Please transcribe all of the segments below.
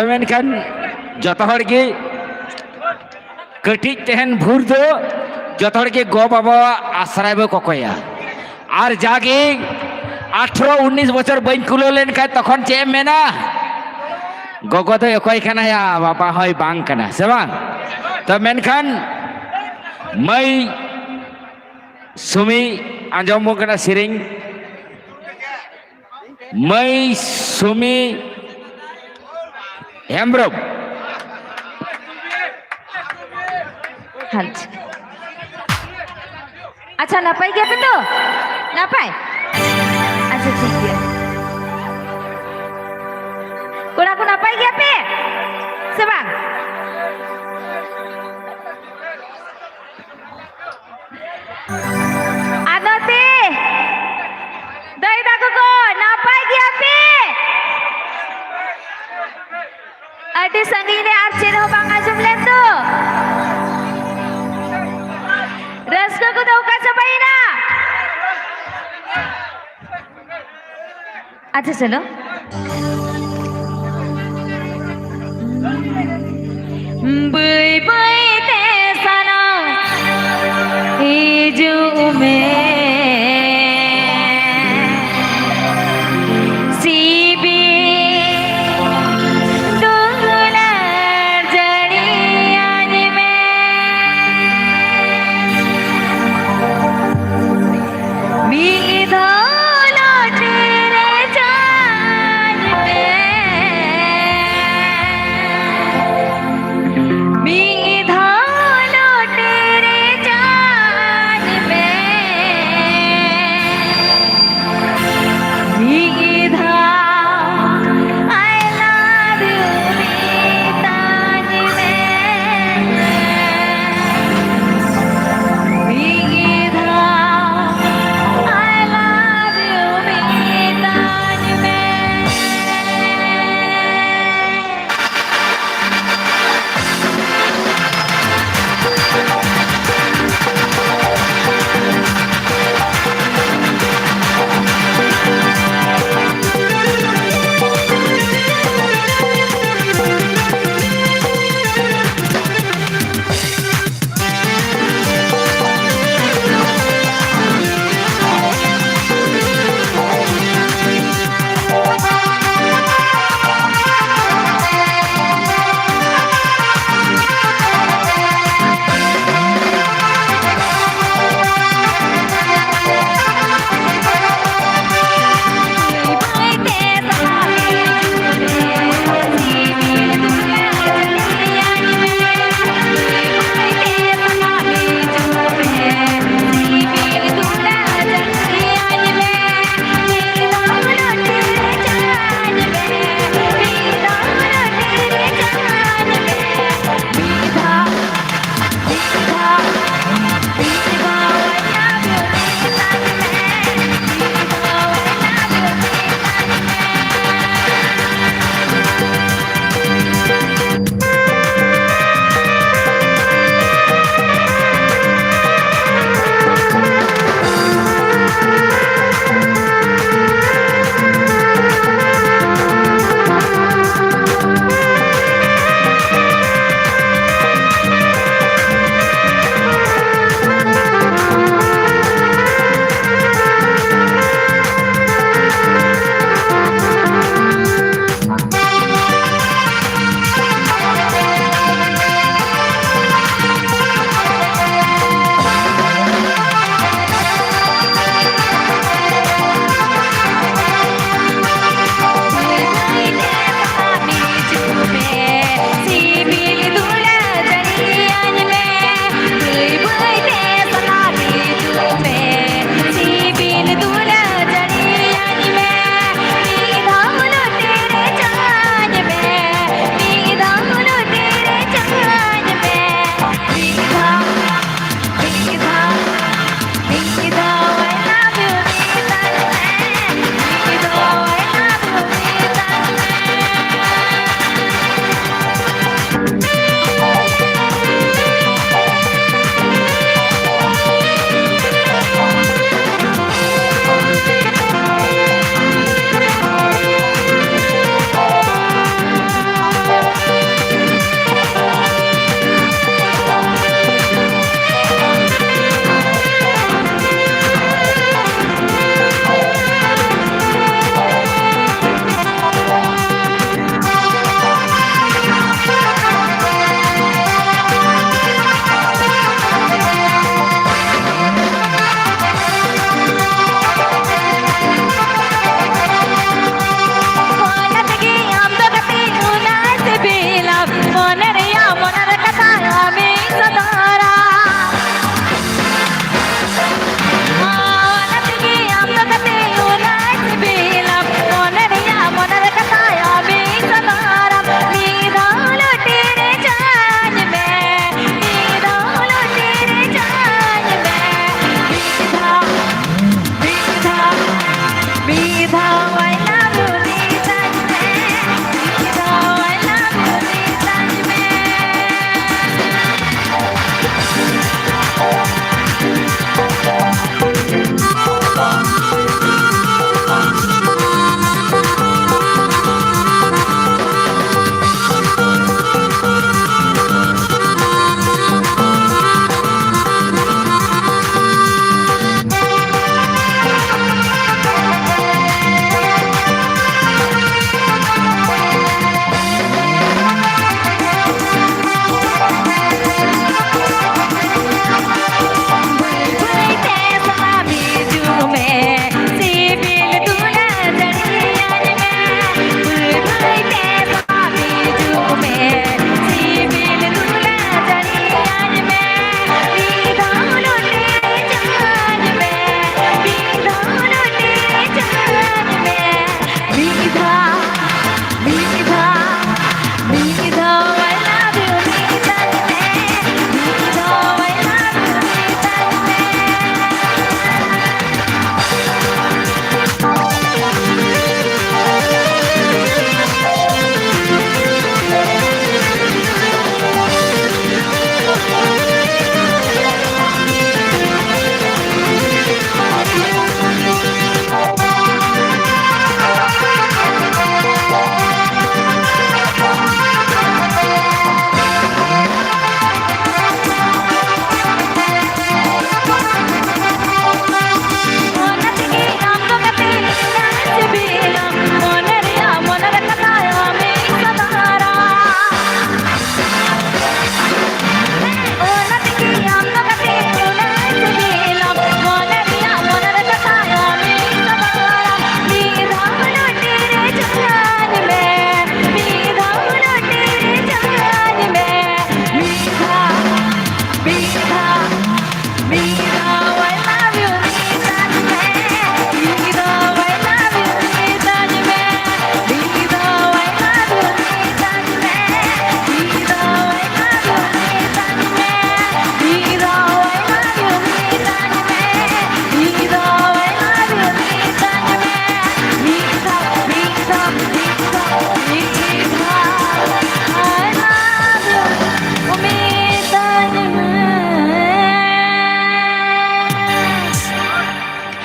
मेनखान जत हड़ के कटिज तहन भूर दो जत हड़ के गो बाबा आश्रय बो ककया और जागे 18-19 बचर बन कुलो लेन खाय तखन चे मेना गगो तो अकय खाना या बाबा हय बांग खाना से बांग तो मेनखान मई सुमी आंजम कना सिरिंग मई सुमी हेम्ब्रम अच्छा नापाई गया पे तो नापाई अच्छा ठीक है कोना को नापाई गया पे सेवा आदते दई दाको को नापाई गया पे अटे संगी ने आज चेहरा बांगा जुमले तो रस्को को तो कैसे पाईना अच्छा चलो बुई बुई ते सना हिजू में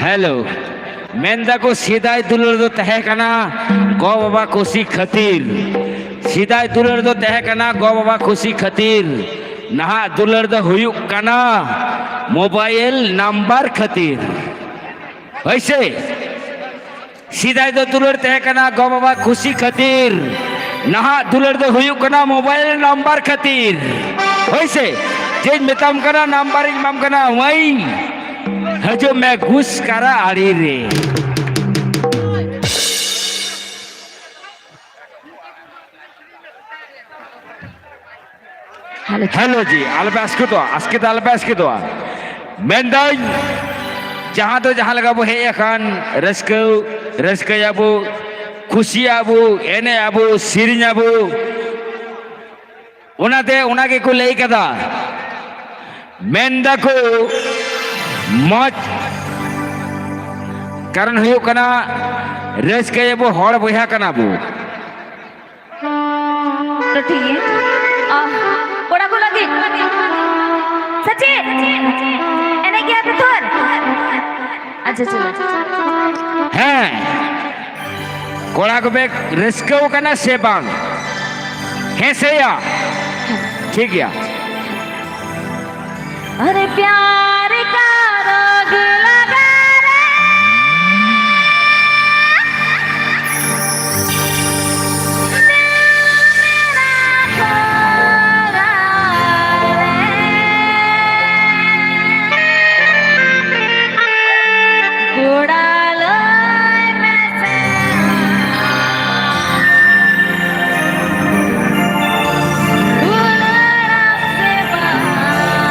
हेलो मेंदा को सीधा दुलर दो तहे कना गो बाबा खुशी खतीर सीधा दुलर दो तहे कना गो बाबा खुशी खतीर नहा दुलर दो हुयुक कना मोबाइल नंबर खतीर वैसे सीधा दो दुलर तहे कना गो बाबा खुशी खतीर नहा दुलर दो हुयुक कना मोबाइल नंबर खतीर वैसे जे मितम कना नंबर इमाम कना वही हजो मैं घुस करा आड़ी रे हेलो जी अलबास को तो अलबास के तो मेंदाई जहां तो जहां लगा वो है एखान रस्क आबो खुशी आबो एने आबो सिरिंग आबो उनाते उनाके को लई कदा मेंदा को मौज कारण हुयो कना रस्क आबो हड़ बया कना बो तो ठीक है कोड़ा को लगे सच्ची एने क्या तो थोर अच्छा चलो हैं कोड़ा को बेक रस्क कना से बांग है से या ठीक या अरे प्यार का रोग लगा रे उड़ालो मैं से उड़ालो से बाहर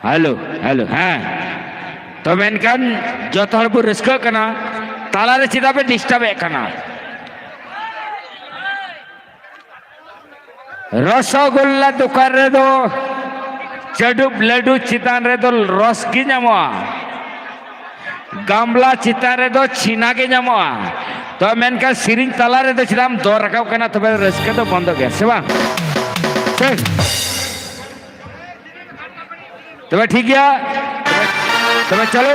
हेलो हेलो हाँ तो मेनकान जो हर बो रस्का कना तालारे चिदा पे डिस्टर्ब कना रसगुल्ला दुकान रे दो चडुब लड्डू चितान रे दो रस की ᱧᱟᱢᱚᱜᱼᱟ गामला चितान रे दो छीना के ᱧᱟᱢᱚᱜᱼᱟ तो मेनकान सिरिंग ताला रे दो चिदाम दो रकाव कना तबे रस्का तो बंद गया से बांग ठीक तबे ठीक गया तबे चलो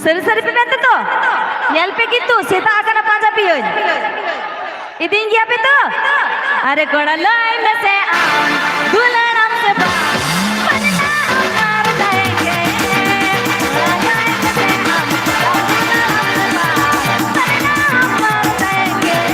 सरी-सरी पे बेंते तो यल पे कितु सीता आकर पांचा पियो इदिन गया पे तो अरे कोड़ा लाइन से आम दुलड़म से बा पन्ना हमार जाएंगे लाइन से आम दुलड़म से बा पन्ना हमार जाएंगे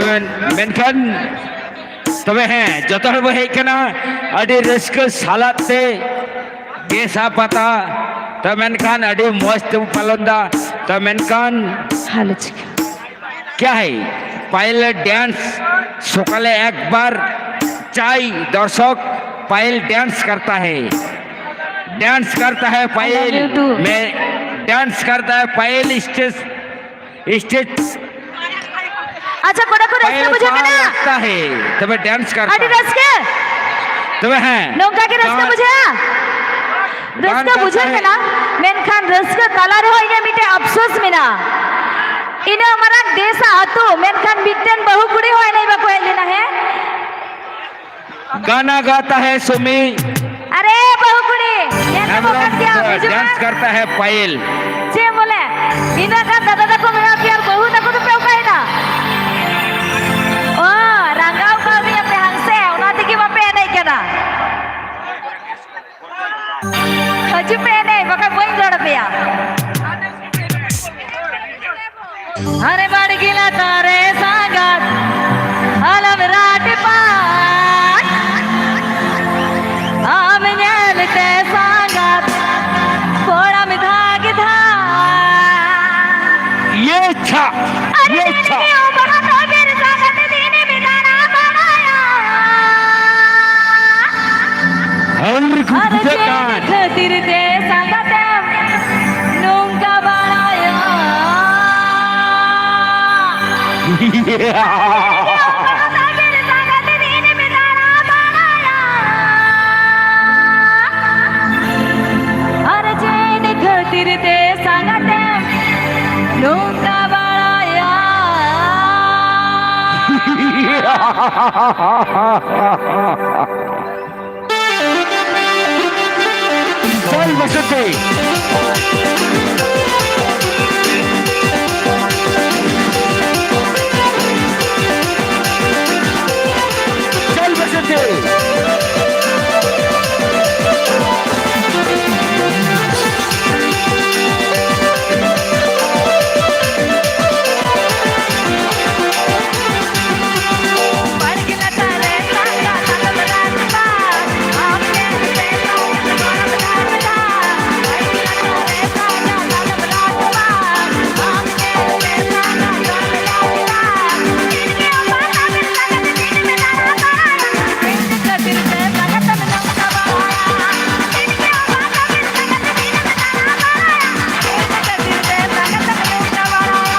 मेनखान तबे हैं जत हर बो हेकना अडी रस्क सालात से गेसा पता तो मेनखान अडी मस्त पालनदा तो मेनखान ভালো ছিল क्या है पायल डांस सकाले एक बार चाय दर्शक पायल डांस करता है पायल you too. में डांस करता है पायल स्टेज स्टेज আচ্ছা কোড়া করে पायल রাস্তা বুঝে पाँव কেনা रखता है तबे डांस करता আডি है রাস্তা तबे हैं नौका के रास्ता गान- बुझे रास्ता करता बुझे है। केना मेनखान रास्ता कलर होय गे मिटे अफसोस मिना इने हमारा देश आतो मेनखान बिटन बहु कुड़ी होय नहीं बा कोयल लेना है गाना गाता है सुमी अरे बहु कुड़ी ये तो मौका दिया बुझे डांस करता है पायल जे बोले इना का दादा को मेरा प्यार बहु तक तो पे उकाई ना ओ रंगाव का भी अपने हंसे उनाती की वपे नहीं केना हजू पे नहीं बका वही जोड़ पिया अरे बड़ गिला तारे सागत अलम राट पाट आम नेलते सागत कोड़ा में धाग धा ये था अरे देने ओ बड़ा तो मेरे सागत दीने में गाना बनाया हर अरे गुजरात खातिर दे सागत नौका बनाया अरे जैन खातिर ते सांगते नौका बड़ाया चल बसते चल बसते बढ़ गिला तारे सांगा अलम रात पार आपने से सांगा अलम रात पार बढ़ गिला तारे सांगा अलम रात पार आपने से सांगा अलम रात पार इनके माता में लगत दिन में दाना पाया इनके दिल से लगत में नौका बनाया इनके माता में लगत दिन में दाना पाया इनके दिल से लगत में नौका बनाया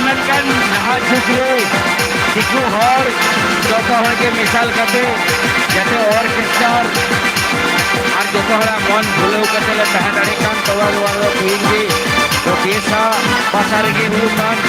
मेनखान नहा छुकरे दिकु हर जत हर के मिसाल कते जाते ऑर्केस्ट्रार और जत हरा मन भुलेव कते ले तहे दाड़ी कान तवा वालो कुइंगी तो केसा पासार के हुकान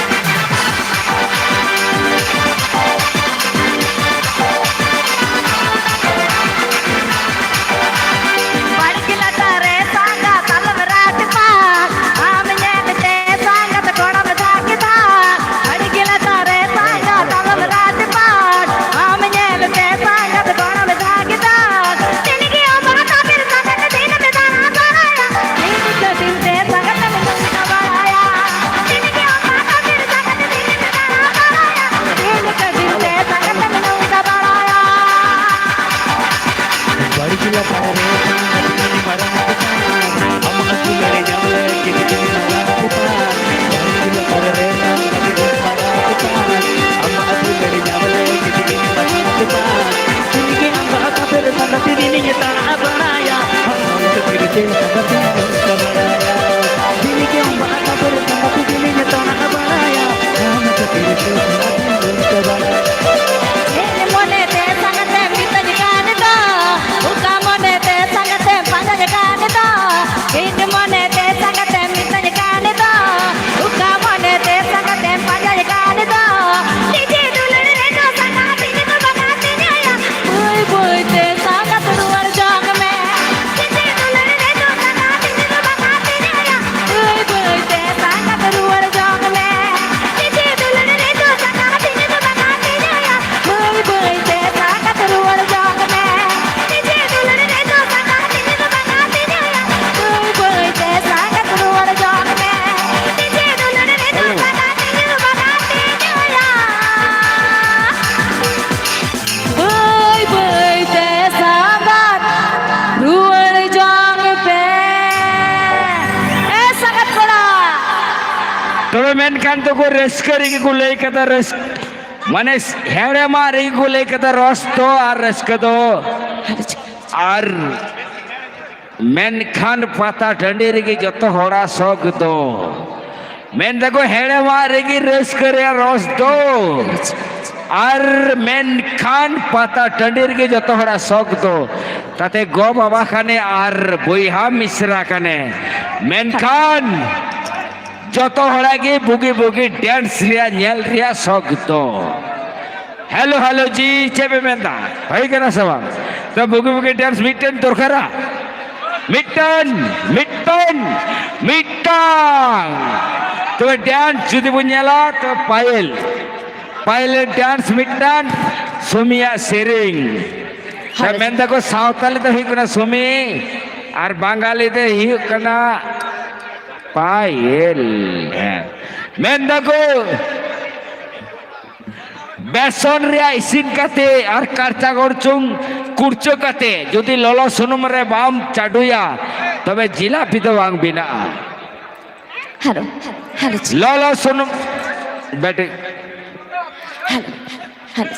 मेनखान तो को रस्करी को लई कदा रस माने हेड़े मारी को लई कदा रस तो और रस्क दो और मेनखान पाता टंडी रे जत होड़ा शौक दो मेन देखो हेड़े मारे की रस्करे रस दो और मेनखान पाता टंडी रे जत होड़ा शौक दो ताते गो बाबा खाने और बोइहा मिश्रा खाने मेनखान जत होड़ा की बुगी बुगी डांस रिया नेल रिया शौक दो हेलो हेलो जी चेबे मेंदा भाई केना सवा तो बुगी बुगी डांस मिटन दरकारा मिटन मिटन मिटन तो डांस जुदी बुnyala तो पायल पायल डांस मिटन सुमिया सेरिंग तो मेंदा को सावताली तो हिकना सुमी और बांगाली तो हिकना पायल मेंदा को बेसन रे इसिन काते और कारचा गरचुंग कुरचो काते जुदी ललो सुनुम रे बाम चाडुया तबे जिलापि तो बांग बिना हेलो हेलो ललो सुनुम बेटे हेलो हेलो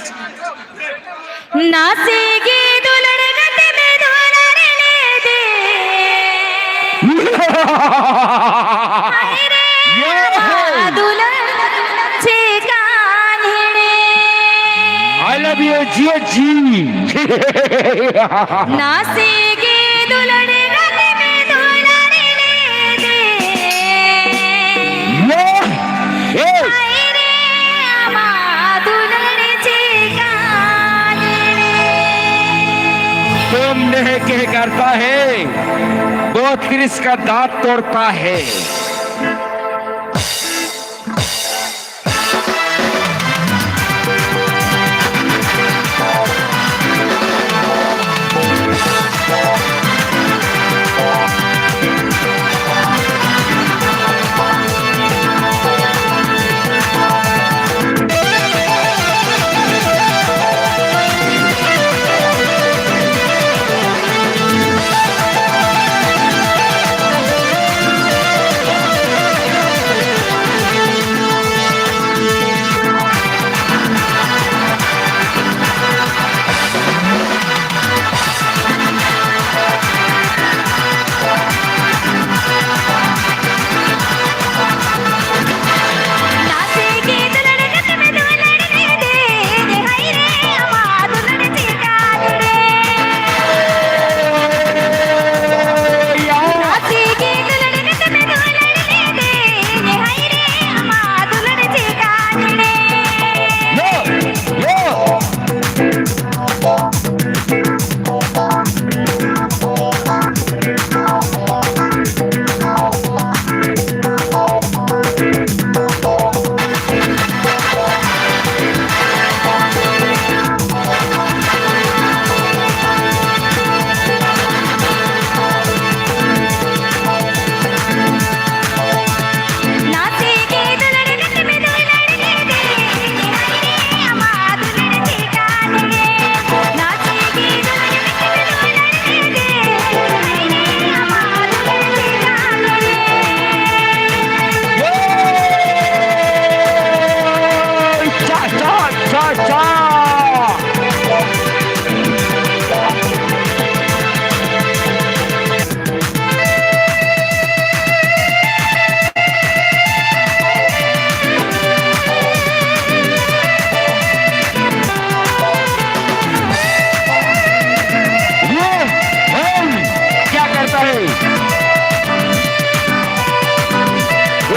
नाचेगी दुल्हन गते में धोला रे दे हाय रे दुल्हन I love you, Gio G. नाचेगी दुल्हन गते में धोला रे दे हाय रे आमा दुल्हन चिकान तुमने क्या करता है 32 का दांत तोड़ता है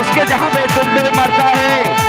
उसके जहां पे तुम मरता है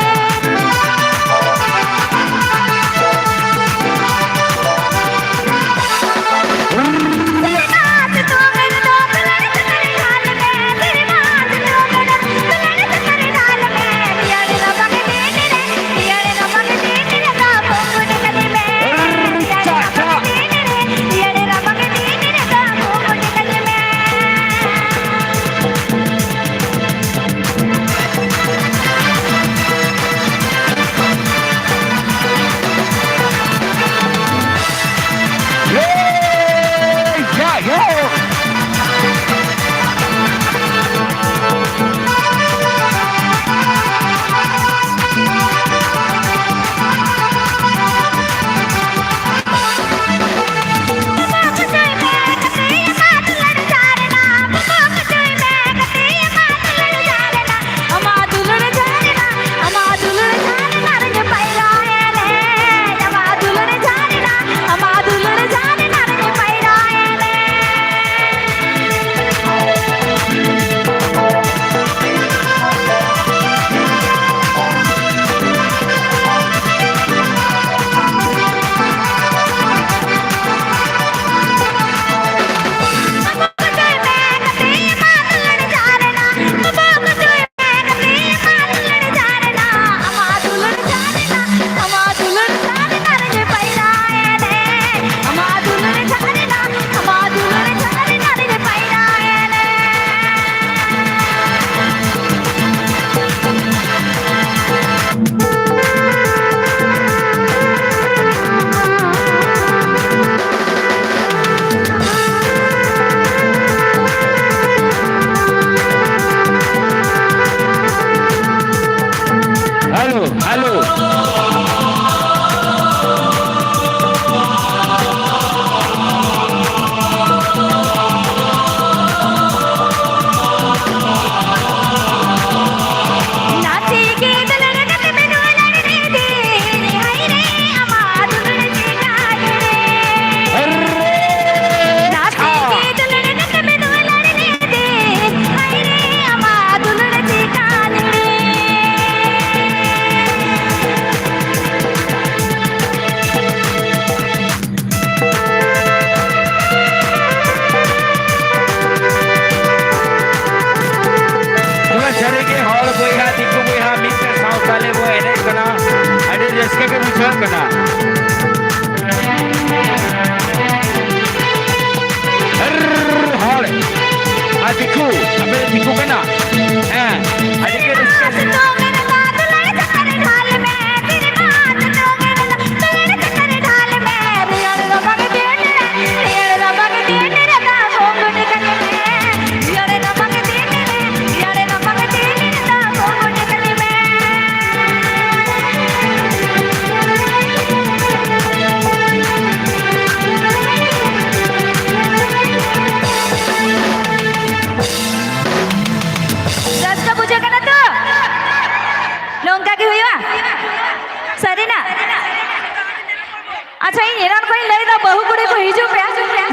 अच्छा इन एरान को लई दा बहु कुड़ी को हिजू पे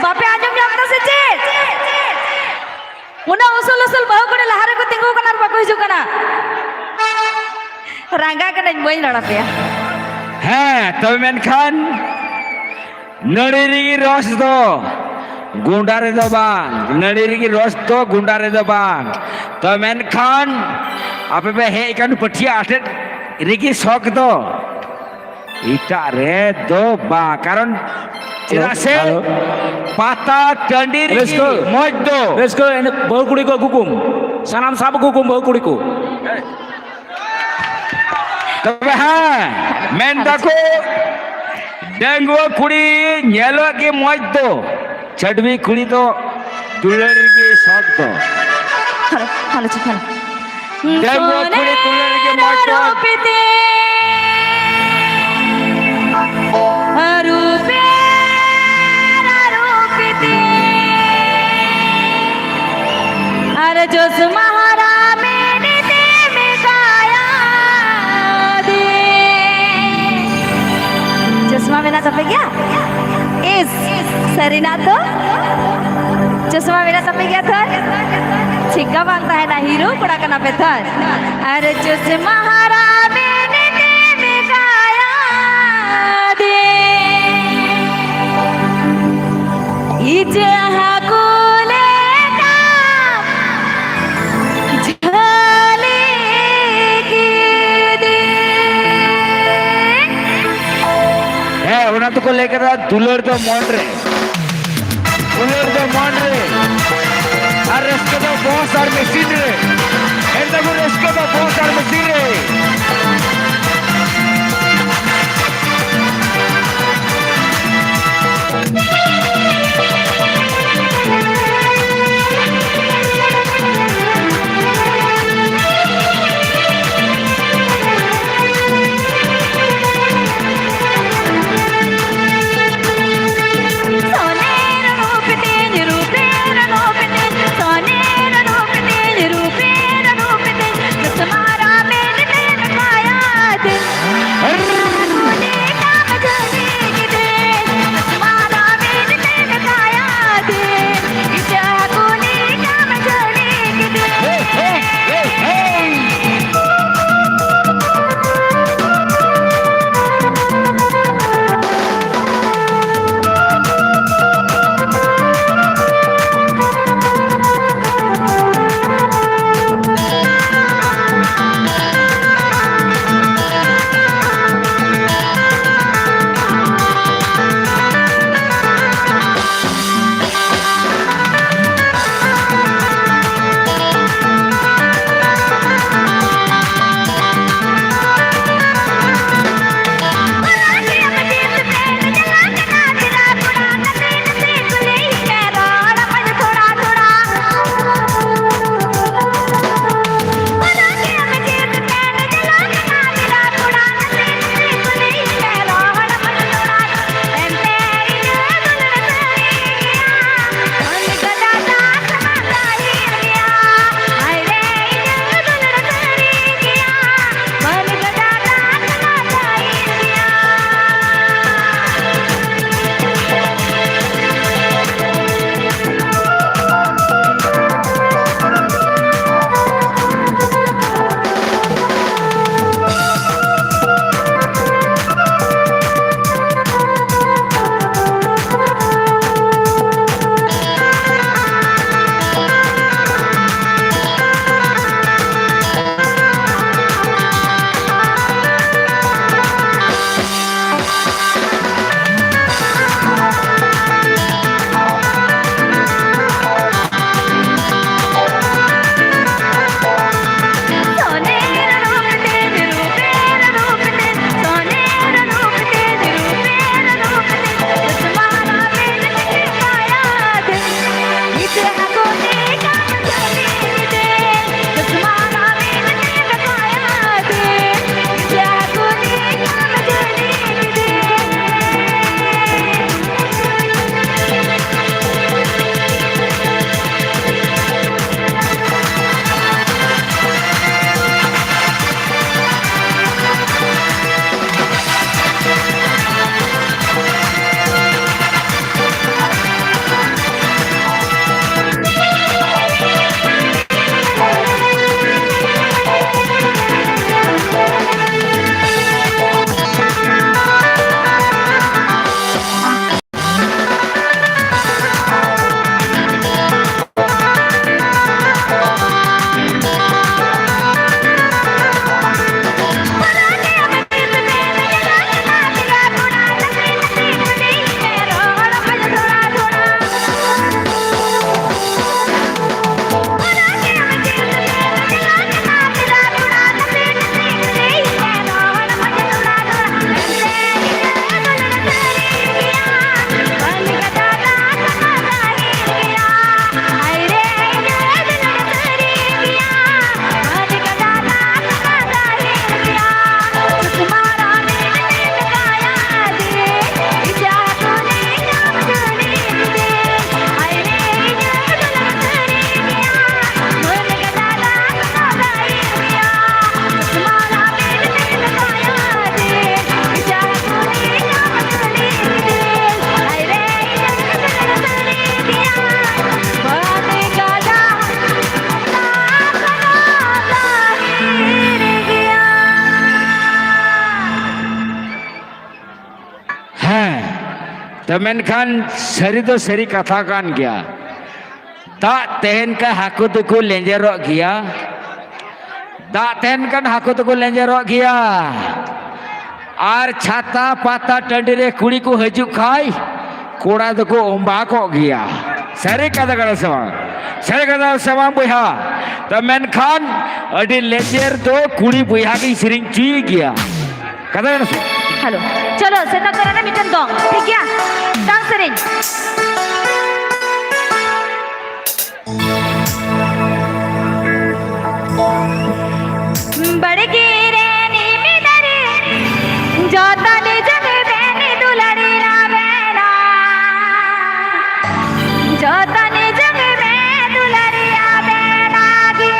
बापे आजम जामता से चेत उना उसल उसल बहु कुड़ी लहारे को तिंगु कना बाको हिजू कना रांगा कना बई लड़ा पे হ্যাঁ তবে মেনখান নড়িরি রস দো গুন্ডারে দো বাং নড়িরি রস দো গুন্ডারে দো বাং তবে মেনখান আপে বে হে কান পঠিয়া আটে রিগি শক দো ইটা রে দো বা কারণ চেনা সে পাতা টান্ডি রিগি মজ দো Resko ini bahu kuri ko gukum. Sanam sabu gukum bahu kuri ko. তবে হ্যাঁ মেন দেখো ডেঙ্গুয়া কুড়ি নেলো কি মজ দো চডবি কুড়ি তো তুলড়ি কি শক দো হলো হলো চুপ হলো ডেঙ্গুয়া কুড়ি তুলড়ি কি মজ দো রূপতে রূপে রূপতে আর জোস মহারা মেনে দে মেগায়া দে चश्मा बिना सफे क्या इस सरीना तो चश्मा बिना सफे क्या था छिक्का बांधता है ना हीरो पड़ा करना पे था अरे चश्मा हरा मैंने दे गाया दे इजहा कोले का झले की दे হ্যাঁ ওনা তো কো লেকে দা দুলর তো মন রে দুলর তো মন রে আর রেস্কে তো বস আর মেশিন রে এর দেখো রেস্কে তো বস আর মেশিন রে सोनेर रूपते निरूपेर रूपते सोनेर रूपते निरूपेर रूपते तुम्हारा मेल ᱦᱮᱸ ᱛᱚ ᱢᱮᱱᱠᱷᱟन ᱥᱟᱹᱨᱤ ᱫᱚ ᱥᱟᱹᱨᱤ ᱠᱟᱛᱷᱟ ᱠᱟᱱ ᱜᱮᱭᱟ ᱫᱟᱜ ᱛᱟᱦᱮᱱ ᱠᱷᱟᱱ ᱦᱟᱹᱠᱩ ᱫᱚᱠᱚ ᱞᱮᱸᱡᱮᱨᱚᱜ ᱜᱮᱭᱟ ᱫᱟᱜ ᱛᱟᱦᱮᱱ ᱠᱷᱟᱱ ᱦᱟᱹᱠᱩ ᱫᱚᱠᱚ ᱞᱮᱸᱡᱮᱨᱚᱜ ᱜᱮᱭᱟ ᱟᱨ ᱪᱷᱟᱛᱟ ᱯᱟᱛᱟ ᱴᱟᱺᱰᱤ ᱨᱮ ᱠᱩᱲᱤ ᱠᱚ ᱦᱤᱡᱩᱜ ᱠᱷᱟᱡ ᱠᱚᱲᱟ ᱫᱚᱠᱚ ᱚᱢᱵᱟᱠᱚᱜ ᱜᱮᱭᱟ ᱥᱟᱹᱨᱤ ᱠᱟᱛᱷᱟ ᱠᱟᱱᱟ ᱥᱮ ᱵᱟᱝ ᱥᱟᱹᱨᱤ ᱠᱟᱛᱷᱟ ᱥᱮ ᱵᱟᱝ ᱵᱚᱭᱦᱟ ᱛᱚ ᱢᱮᱱᱠᱷᱟन ᱟᱹᱰᱤ ᱞᱮᱸᱡᱮᱨ ᱫᱚ ᱠᱩᱲᱤ ᱵᱚᱭᱦᱟ ᱜᱤᱧ ᱥᱮᱨᱮᱧ ᱦᱚᱪᱚᱭ ᱜᱮᱭᱟ ᱠᱟᱛᱷᱟ ᱠᱟᱱᱟ ᱥᱮ हेलो चलो सेता करना मिटन दो ठीक है डांस सेरेंज बड़े गिरे नी मिदरे जोता ने जग बेनी दुलड़ी ना बेना जोता ने जग बे दुलड़ी आ बेना गे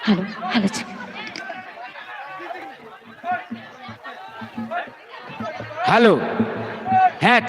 हेलो हेलो হ্যালো হ্যাঁ